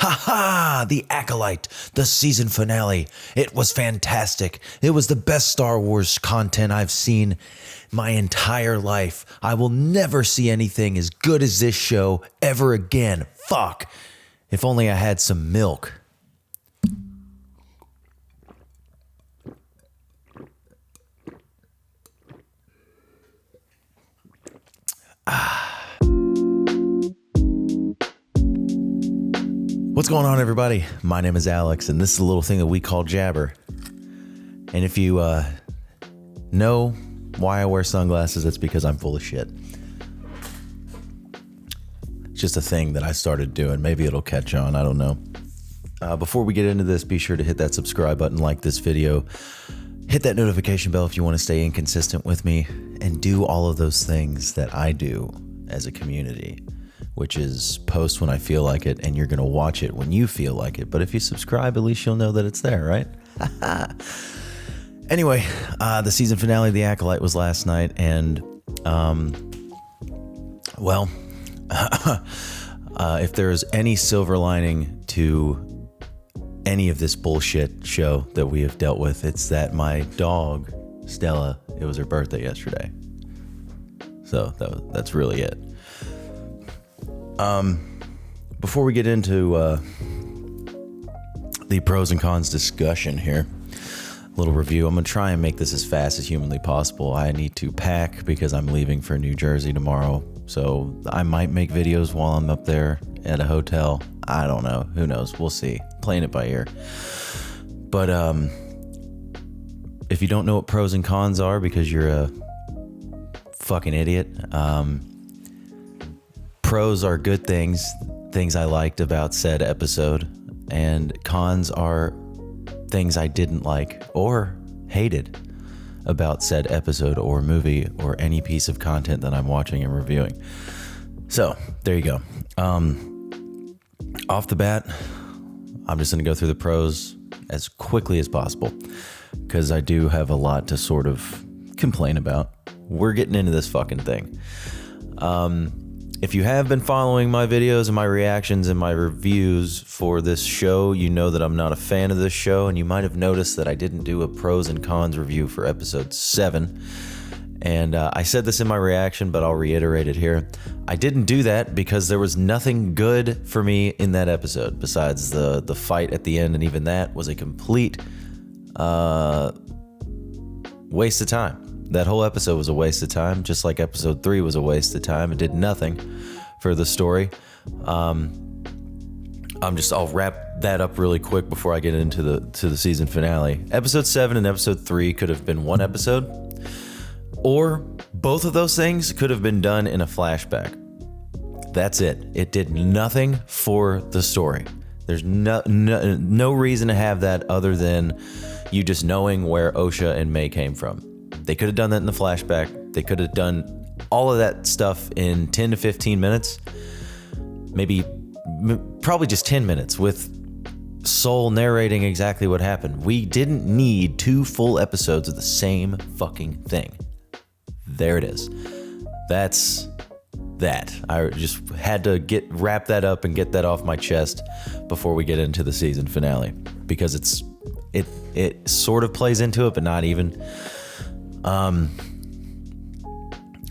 Ha! The Acolyte, the season finale. It was fantastic. It was the best Star Wars content I've seen my entire life. I will never see anything as good as this show ever again. Fuck. If only I had some milk. What's going on, everybody? My name is Alex, and this is a little thing that we call Jabber. And if you know why I wear sunglasses, it's because I'm full of shit. It's just a thing that I started doing. Maybe it'll catch on. I don't know. Before we get into this, be sure to hit that subscribe button, like this video, hit that notification bell if you want to stay inconsistent with me, and do all of those things that I do as a community, which is post when I feel like it, and you're going to watch it when you feel like it. But if you subscribe, at least you'll know that it's there, right? Anyway, the season finale of The Acolyte was last night, and, if there's any silver lining to any of this bullshit show that we have dealt with, it's that my dog, Stella, it was her birthday yesterday. So that's really it. Before we get into the pros and cons discussion here, a little review. I'm going to try and make this as fast as humanly possible. I need to pack because I'm leaving for New Jersey tomorrow. So I might make videos while I'm up there at a hotel. I don't know. Who knows? We'll see. Playing it by ear. But if you don't know what pros and cons are because you're a fucking idiot, pros are good things I liked about said episode, and cons are things I didn't like or hated about said episode or movie or any piece of content that I'm watching and reviewing. So there you go. Off the bat, I'm just going to go through the pros as quickly as possible because I do have a lot to sort of complain about. We're getting into this fucking thing. If you have been following my videos and my reactions and my reviews for this show, you know that I'm not a fan of this show, and you might have noticed that I didn't do a pros and cons review for episode 7. And I said this in my reaction, but I'll reiterate it here. I didn't do that because there was nothing good for me in that episode besides the fight at the end, and even that was a complete waste of time. That whole episode was a waste of time, just like episode 3 was a waste of time. It did nothing for the story. I'll wrap that up really quick before I get into the season finale. Episode 7 and episode 3 could have been one episode, or both of those things could have been done in a flashback. That's it. It did nothing for the story. There's no reason to have that other than you just knowing where Osha and May came from. They could have done that in the flashback. They could have done all of that stuff in 10 to 15 minutes. Probably just 10 minutes with Soul narrating exactly what happened. We didn't need 2 full episodes of the same fucking thing. There it is. That's that. I just had to wrap that up and get that off my chest before we get into the season finale, because it sort of plays into it, but not even.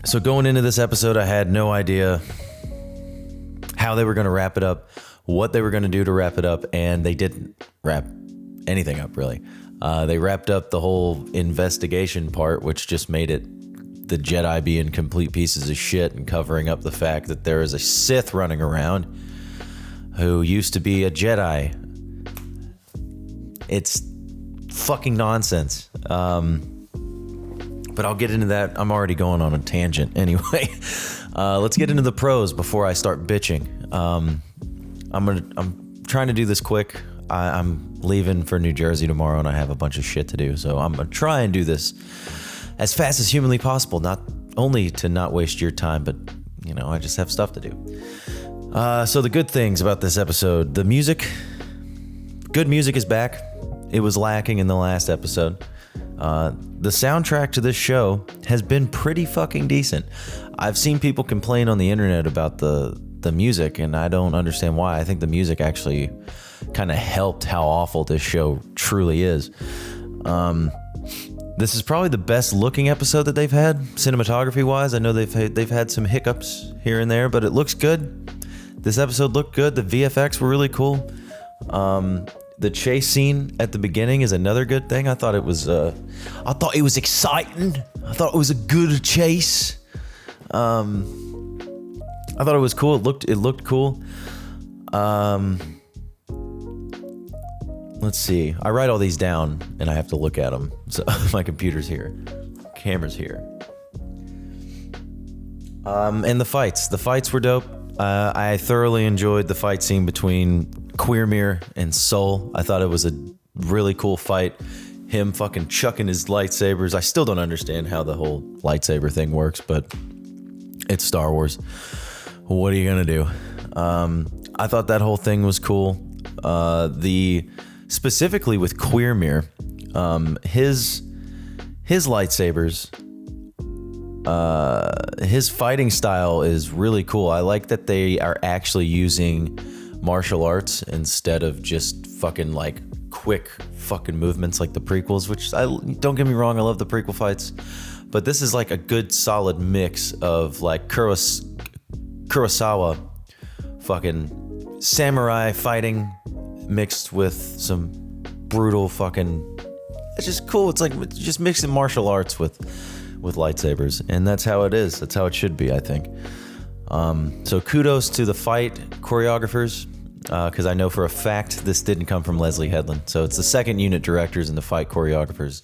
So going into this episode, I had no idea how they were going to wrap it up, what they were going to do to wrap it up, and they didn't wrap anything up, really. They wrapped up the whole investigation part, which just made it the Jedi being complete pieces of shit and covering up the fact that there is a Sith running around who used to be a Jedi. It's fucking nonsense. But I'll get into that. I'm already going on a tangent anyway. Let's get into the pros before I start bitching. I'm trying to do this quick. I'm leaving for New Jersey tomorrow, and I have a bunch of shit to do. So I'm going to try and do this as fast as humanly possible, not only to not waste your time, but, I just have stuff to do. So the good things about this episode, the music. Good music is back. It was lacking in the last episode. The soundtrack to this show has been pretty fucking decent. I've seen people complain on the internet about the the music, and I don't understand why. I think the music actually kind of helped how awful this show truly is. This is probably the best looking episode that they've had, cinematography wise. I know they've had some hiccups here and there, but it looks good. This episode looked good. The VFX were really cool. The chase scene at the beginning is another good thing. I thought it was exciting. I thought it was a good chase. I thought it was cool. It looked cool. Let's see. I write all these down and I have to look at them. So my computer's here. Camera's here. And the fights were dope. I thoroughly enjoyed the fight scene between Queermere and Soul. I thought it was a really cool fight. Him fucking chucking his lightsabers. I still don't understand how the whole lightsaber thing works, but it's Star Wars. What are you gonna do? I thought that whole thing was cool. Specifically with Queermere, his lightsabers, his fighting style is really cool. I like that they are actually using martial arts instead of just fucking like quick fucking movements like the prequels, which don't get me wrong, I love the prequel fights, but this is like a good solid mix of like Kurosawa fucking samurai fighting mixed with some brutal fucking, it's just cool. It's like just mixing martial arts with lightsabers, and that's how it is. That's how it should be, I think. So kudos to the fight choreographers, because I know for a fact this didn't come from Leslie Headland. So it's the second unit directors and the fight choreographers.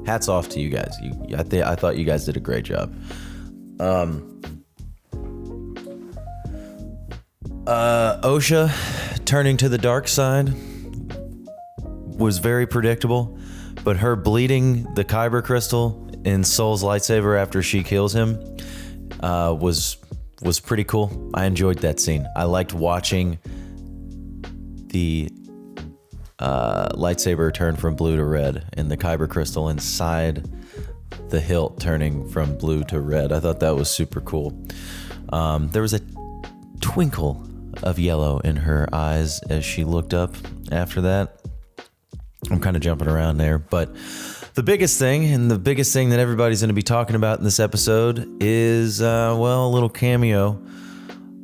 Hats off to you guys. I thought you guys did a great job. Osha turning to the dark side was very predictable, but her bleeding the Kyber crystal in Soul's lightsaber after she kills him was pretty cool. I enjoyed that scene. I liked watching the lightsaber turn from blue to red and the Kyber crystal inside the hilt turning from blue to red. I thought that was super cool. There was a twinkle of yellow in her eyes as she looked up after that. I'm kind of jumping around there, but the biggest thing that everybody's going to be talking about in this episode is, a little cameo,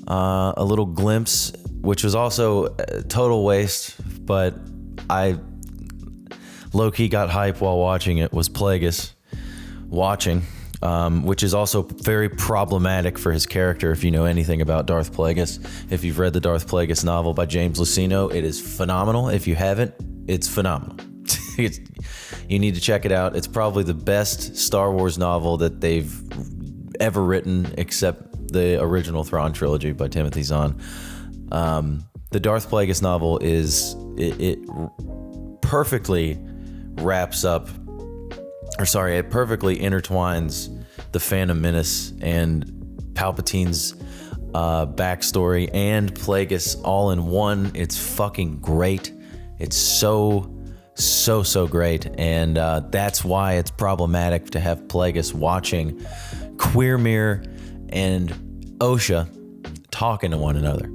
a little glimpse, which was also a total waste, but I low-key got hype while watching it, was Plagueis watching, which is also very problematic for his character if you know anything about Darth Plagueis. If you've read the Darth Plagueis novel by James Luceno, it is phenomenal. If you haven't, it's phenomenal. You need to check it out. It's probably the best Star Wars novel that they've ever written, except the original Thrawn trilogy by Timothy Zahn. The Darth Plagueis novel it perfectly wraps up, it perfectly intertwines the Phantom Menace and Palpatine's backstory and Plagueis all in one. It's fucking great. It's so great, and that's why it's problematic to have Plagueis watching Queermere and Osha talking to one another,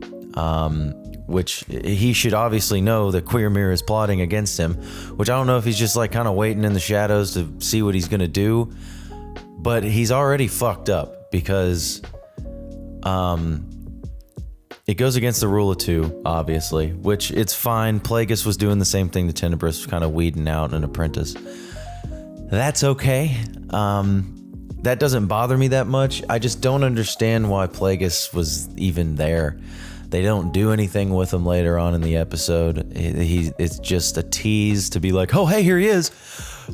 which he should obviously know that Queermere is plotting against him, which I don't know if he's just like kind of waiting in the shadows to see what he's gonna do, but he's already fucked up because it goes against the rule of two, obviously, which it's fine. Plagueis was doing the same thing to Tenebrous, kind of weeding out an apprentice. That's okay. That doesn't bother me that much. I just don't understand why Plagueis was even there. They don't do anything with him later on in the episode. It's just a tease to be like, oh, hey, here he is.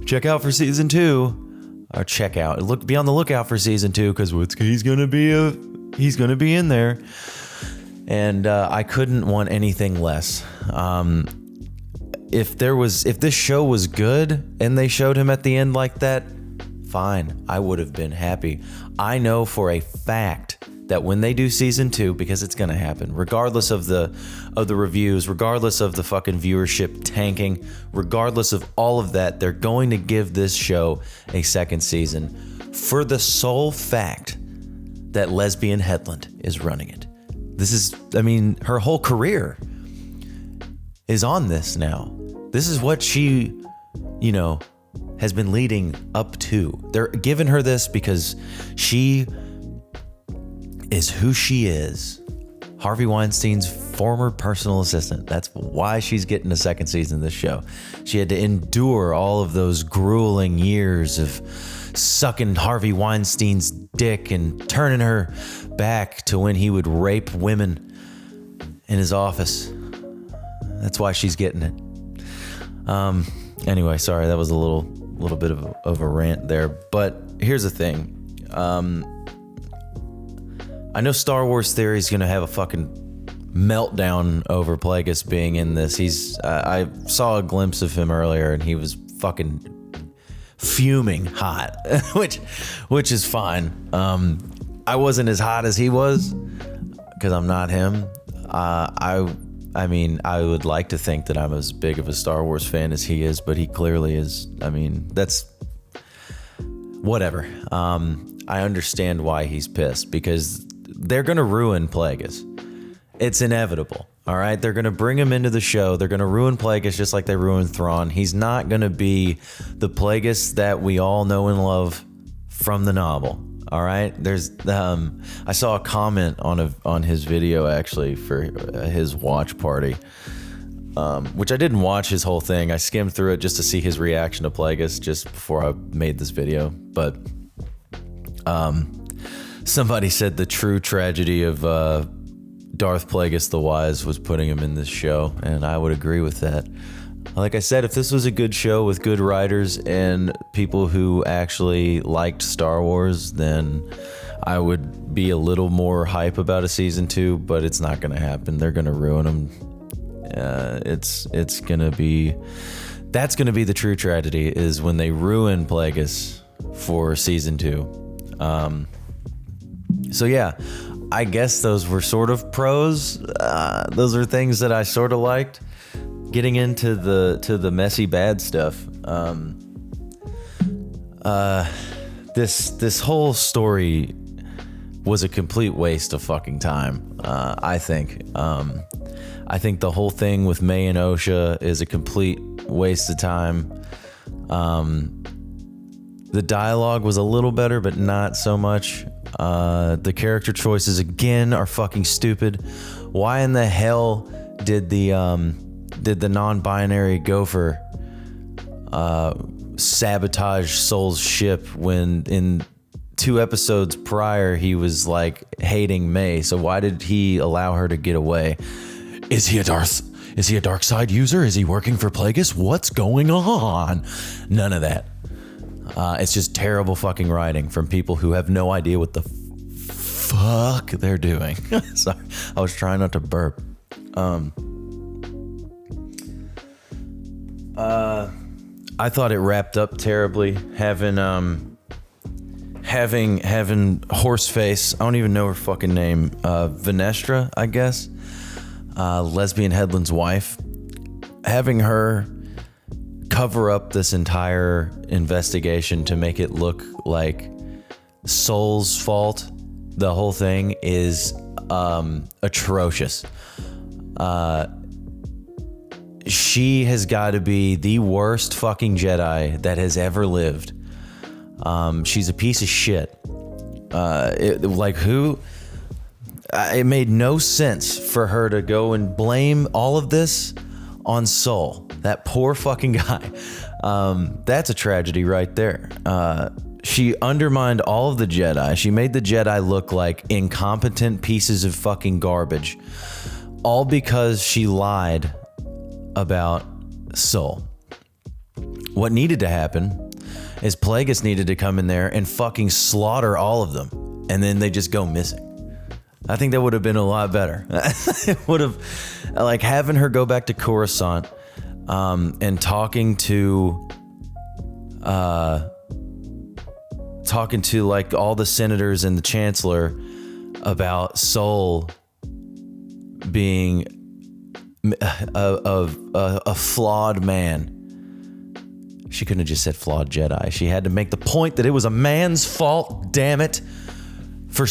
Check out for season 2. Or check out. Be on the lookout for season 2 because he's gonna be in there. And I couldn't want anything less. If this show was good and they showed him at the end like that, fine, I would have been happy. I know for a fact that when they do season 2, because it's gonna happen, regardless of the reviews, regardless of the fucking viewership tanking, regardless of all of that, they're going to give this show a second season for the sole fact that Lesbian Headland is running it. Her whole career is on this now. This is what she, has been leading up to. They're giving her this because she is who she is. Harvey Weinstein's former personal assistant. That's why she's getting a second season of this show. She had to endure all of those grueling years of sucking Harvey Weinstein's dick and turning her back to when he would rape women in his office. That's why she's getting it. Anyway, sorry, that was a little bit of a rant there. But here's the thing. I know Star Wars Theory is going to have a fucking meltdown over Plagueis being in this. I saw a glimpse of him earlier and he was fucking fuming hot, which is fine. I wasn't as hot as he was because I'm not him. I would like to think that I'm as big of a Star Wars fan as he is, but he clearly is. That's whatever. I understand why he's pissed because they're going to ruin Plagueis. It's inevitable. All right. They're going to bring him into the show. They're going to ruin Plagueis just like they ruined Thrawn. He's not going to be the Plagueis that we all know and love from the novel. All right. I saw a comment on his video actually for his watch party, which I didn't watch his whole thing. I skimmed through it just to see his reaction to Plagueis just before I made this video. But somebody said the true tragedy of Darth Plagueis the Wise was putting him in this show, and I would agree with that. Like I said, if this was a good show with good writers and people who actually liked Star Wars, then I would be a little more hype about a season 2, but it's not going to happen. They're going to ruin them. That's going to be the true tragedy, is when they ruin Plagueis for season 2. So yeah, I guess those were sort of pros. Those are things that I sort of liked. Getting into the messy bad stuff. This whole story was a complete waste of fucking time. I think. I think the whole thing with May and Osha is a complete waste of time. The dialogue was a little better, but not so much. The character choices again are fucking stupid. Why in the hell did the non-binary gopher sabotage Soul's ship when in 2 episodes prior he was like hating May? So why did he allow her to get away? Is he a dark side user? Is he working for Plagueis? What's going on? None of that. It's just terrible fucking writing from people who have no idea what the fuck they're doing. Sorry, I was trying not to burp. I thought it wrapped up terribly, having Horseface. I don't even know her fucking name. Venestra, I guess. Lesbian Headland's wife. Having her cover up this entire investigation to make it look like Soul's fault. The whole thing is atrocious. She has got to be the worst fucking Jedi that has ever lived. She's a piece of shit. It made no sense for her to go and blame all of this on Soul. That poor fucking guy. That's a tragedy right there. She undermined all of the Jedi. She made the Jedi look like incompetent pieces of fucking garbage. All because she lied about Soul. What needed to happen is Plagueis needed to come in there and fucking slaughter all of them. And then they just go missing. I think that would have been a lot better. It would have, like, having her go back to Coruscant and talking to like all the senators and the chancellor about Soul being a flawed man. She couldn't have just said flawed Jedi. She had to make the point that it was a man's fault, damn it, for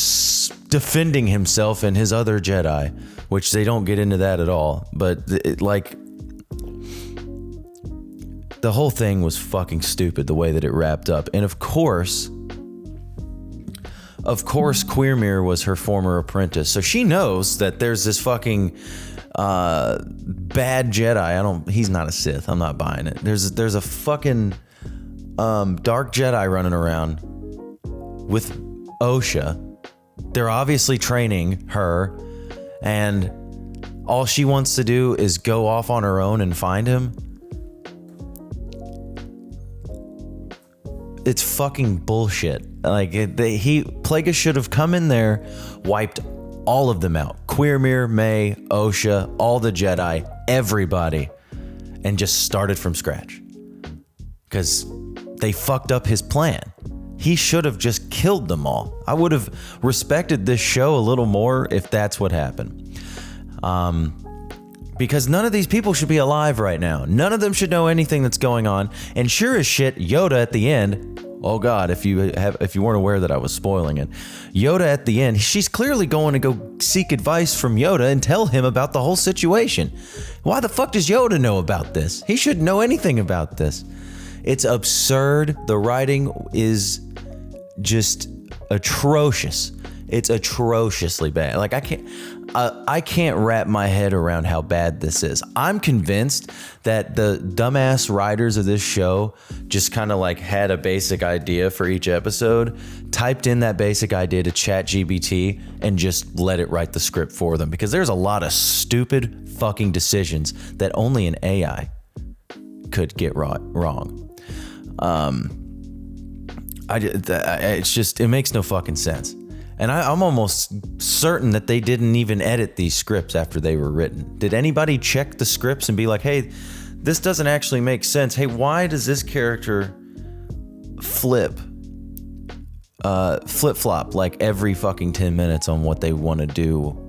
defending himself and his other Jedi, which they don't get into that at all. But the whole thing was fucking stupid the way that it wrapped up. And of course, Queermere was her former apprentice. So she knows that there's this fucking bad Jedi. He's not a Sith. I'm not buying it. There's a fucking dark Jedi running around with Osha. They're obviously training her, and all she wants to do is go off on her own and find him. It's fucking bullshit. Plagueis should have come in there, wiped all of them out. Queermere, May, Osha, all the Jedi, everybody, and just started from scratch. Because they fucked up his plan. He should have just killed them all. I would have respected this show a little more if that's what happened. Because none of these people should be alive right now. None of them should know anything that's going on. And sure as shit, Yoda at the end, oh God, if you weren't aware that I was spoiling it, Yoda at the end, she's clearly going to go seek advice from Yoda and tell him about the whole situation. Why the fuck does Yoda know about this? He shouldn't know anything about this. It's absurd. The writing is just atrocious. It's atrociously bad. Like, I can't wrap my head around how bad this is. I'm convinced that the dumbass writers of this show just kind of like had a basic idea for each episode, typed in that basic idea to ChatGPT, and just let it write the script for them. Because there's a lot of stupid fucking decisions that only an AI could get wrong. It makes no fucking sense. And I'm almost certain that they didn't even edit these scripts after they were written. Did anybody check the scripts and be like, hey, this doesn't actually make sense. Hey, why does this character flip-flop like every fucking 10 minutes on what they want to do?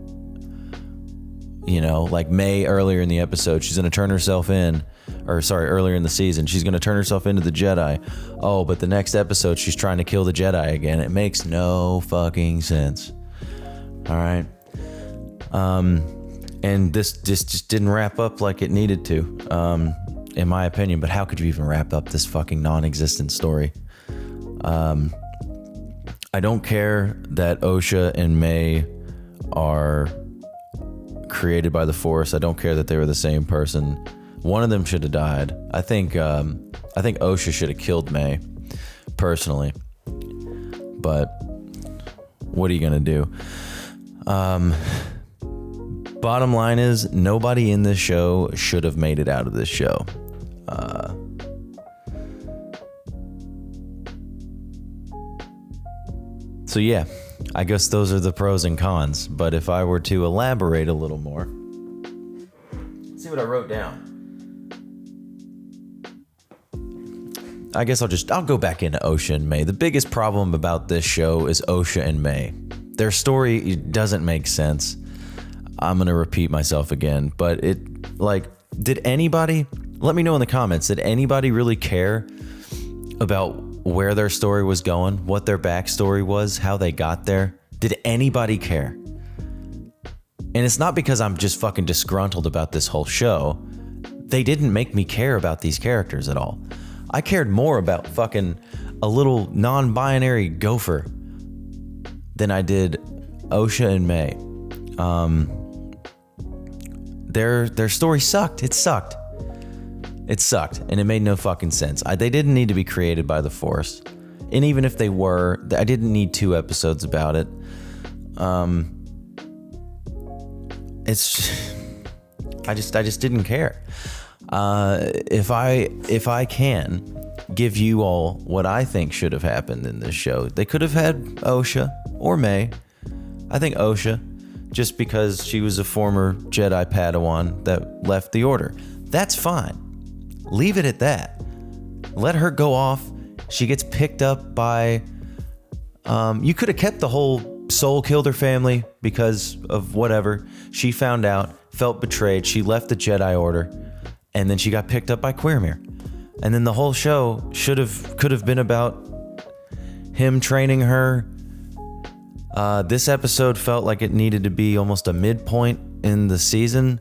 You know, like May earlier in the episode, she's going to turn herself in. Earlier in the season, she's going to turn herself into the Jedi. Oh, but the next episode, she's trying to kill the Jedi again. It makes no fucking sense. All right. And this just didn't wrap up like it needed to, in my opinion. But how could you even wrap up this fucking non-existent story? I don't care that Osha and May are created by the Force. I don't care that they were the same person. One of them should have died. I think Osha should have killed May, personally. But what are you gonna do? Bottom line is, nobody in this show should have made it out of this show. So yeah, I guess those are the pros and cons. But if I were to elaborate a little more, let's see what I wrote down. I guess I'll go back into Osha and May. The biggest problem about this show is Osha and May. Their story doesn't make sense. I'm going to repeat myself again, but did anybody, let me know in the comments, did anybody really care about where their story was going, what their backstory was, how they got there? Did anybody care? And it's not because I'm just fucking disgruntled about this whole show. They didn't make me care about these characters at all. I cared more about fucking a little non-binary gopher than I did Osha and May. Their story sucked. It sucked. And it made no fucking sense. They didn't need to be created by the Force. And even if they were, I didn't need 2 episodes about it. I just didn't care. If I can give you all what I think should have happened in this show, they could have had Osha or May. I think Osha, just because she was a former Jedi Padawan that left the Order. That's fine. Leave it at that. Let her go off. She gets picked up by... you could have kept the whole Soul killed her family because of whatever. She found out, felt betrayed. She left the Jedi Order. And then she got picked up by Queermere. And then the whole show could have been about him training her This episode felt like it needed to be almost a midpoint in the season,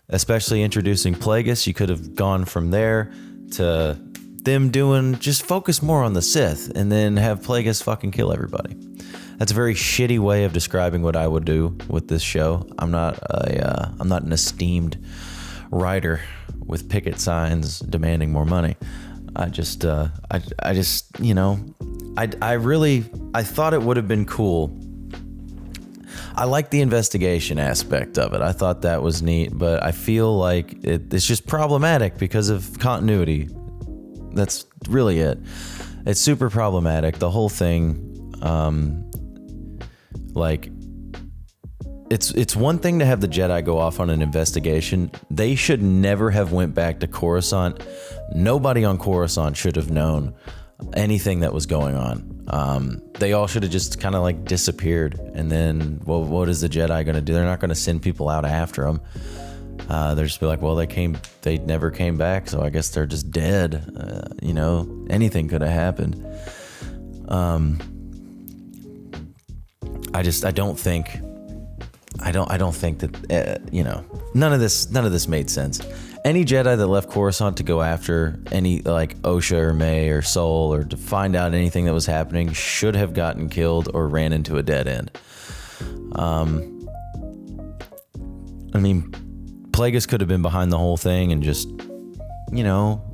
especially introducing Plagueis. You could have gone from there to them just focus more on the Sith and then have Plagueis fucking kill everybody. That's a very shitty way of describing what I would do with this show. I'm not an esteemed writer with picket signs demanding more money. I thought it would have been cool. I like the investigation aspect of it. I thought that was neat, but I feel like it's just problematic because of continuity. That's really it. It's super problematic. The whole thing, it's one thing to have the Jedi go off on an investigation. They should never have went back to Coruscant. Nobody on Coruscant should have known anything that was going on. They all should have just kind of like disappeared. And then, well, what is the Jedi going to do? They're not going to send people out after them. They're just be like, well, they never came back, so I guess they're just dead. Anything could have happened. I don't think that none of this made sense. Any Jedi that left Coruscant to go after any like Osha or May or Sol or to find out anything that was happening should have gotten killed or ran into a dead end. Plagueis could have been behind the whole thing and just,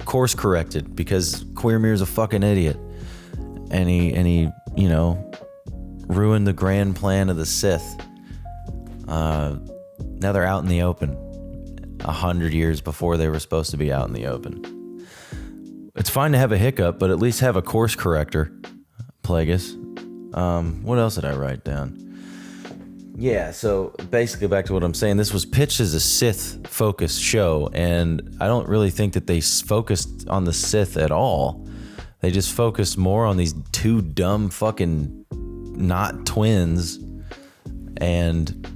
course corrected because Quirmir's a fucking idiot. And he ruined the grand plan of the Sith. Now they're out in the open 100 years before they were supposed to be out in the open. It's fine to have a hiccup, but at least have a course corrector, Plagueis. What else did I write down? Yeah, so basically back to what I'm saying, this was pitched as a Sith-focused show, and I don't really think that they focused on the Sith at all. They just focused more on these two dumb fucking not twins and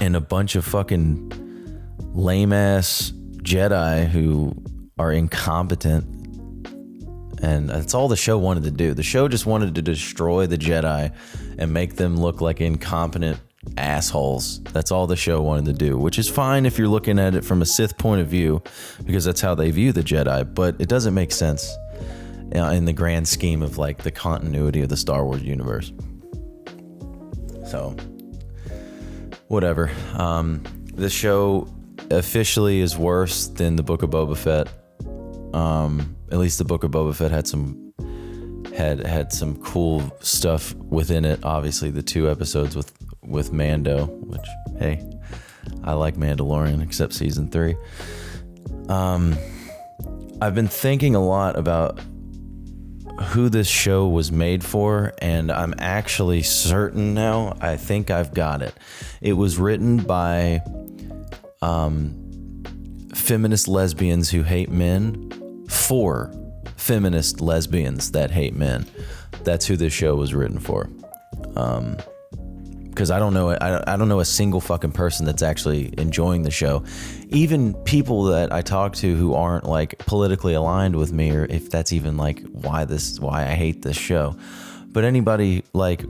a bunch of fucking lame-ass Jedi who are incompetent. And that's all the show wanted to do. The show just wanted to destroy the Jedi and make them look like incompetent assholes. That's all the show wanted to do, which is fine if you're looking at it from a Sith point of view, because that's how they view the Jedi, but it doesn't make sense in the grand scheme of like the continuity of the Star Wars universe. So, whatever. This show officially is worse than the Book of Boba Fett. At least the Book of Boba Fett had some cool stuff within it. Obviously, the 2 episodes with Mando, which, hey, I like Mandalorian, except season 3. I've been thinking a lot about who this show was made for, and I'm actually certain now. I think I've got it. It was written by feminist lesbians who hate men for feminist lesbians that hate men. That's who this show was written for. Because I don't know a single fucking person that's actually enjoying the show. Even people that I talk to who aren't like politically aligned with me, or if that's even like why I hate this show. But anybody like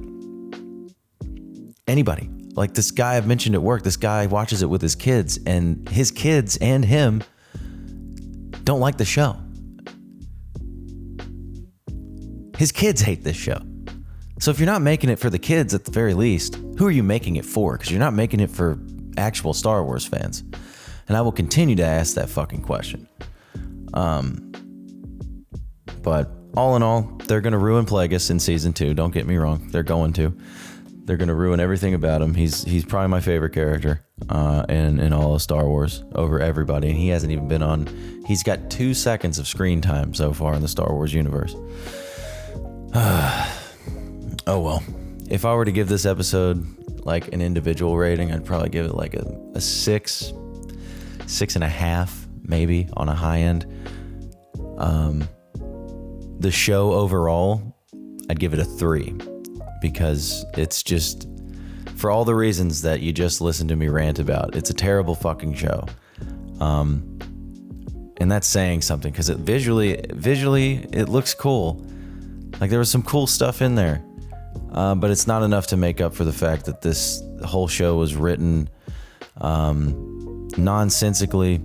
this guy I've mentioned at work, this guy watches it with his kids, and his kids and him don't like the show. His kids hate this show. So if you're not making it for the kids at the very least, who are you making it for? Because you're not making it for actual Star Wars fans. And I will continue to ask that fucking question. But all in all, they're going to ruin Plagueis in season 2. Don't get me wrong. They're going to. They're going to ruin everything about him. He's probably my favorite character in all of Star Wars over everybody. And he hasn't even been on. He's got 2 seconds of screen time so far in the Star Wars universe. Oh well. If I were to give this episode like an individual rating, I'd probably give it like a 6, 6.5, maybe on a high end. The show overall, I'd give it a 3, because it's just, for all the reasons that you just listened to me rant about, it's a terrible fucking show. And that's saying something, because visually it looks cool. Like there was some cool stuff in there. But it's not enough to make up for the fact that this whole show was written nonsensically.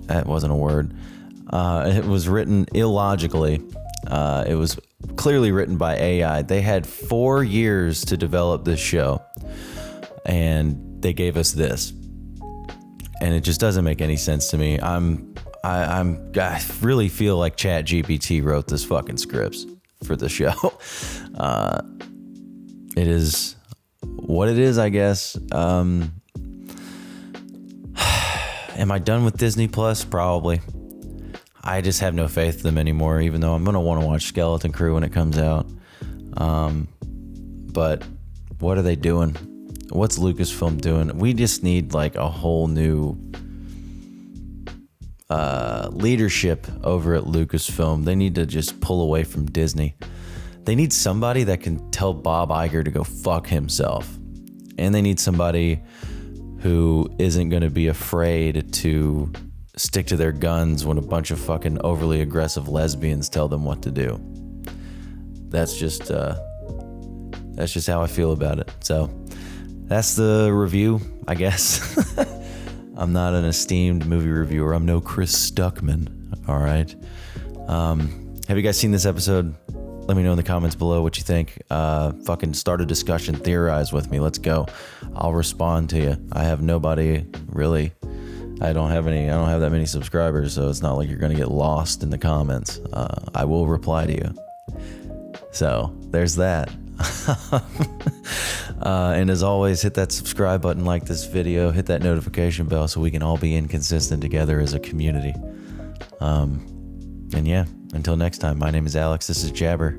That wasn't a word. It was written illogically. It was clearly written by AI. They had 4 years to develop this show, and they gave us this. And it just doesn't make any sense to me. I really feel like ChatGPT wrote this fucking scripts for the show. It is what it is, I guess. Am I done with Disney Plus? Probably. I just have no faith in them anymore, even though I'm going to want to watch Skeleton Crew when it comes out. But what are they doing? What's Lucasfilm doing? We just need like a whole new leadership over at Lucasfilm. They need to just pull away from Disney. They need somebody that can tell Bob Iger to go fuck himself. And they need somebody who isn't going to be afraid to stick to their guns when a bunch of fucking overly aggressive lesbians tell them what to do. That's just how I feel about it. So that's the review, I guess. I'm not an esteemed movie reviewer. I'm no Chris Stuckman. All right. Have you guys seen this episode? Let me know in the comments below what you think. Fucking start a discussion, theorize with me. Let's go. I'll respond to you. I have nobody really. I don't have that many subscribers, so it's not like you're gonna get lost in the comments. I will reply to you. So there's that. And as always, hit that subscribe button, like this video, hit that notification bell so we can all be inconsistent together as a community. And yeah, until next time, my name is Alex. This is Jabber.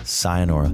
Sayonara.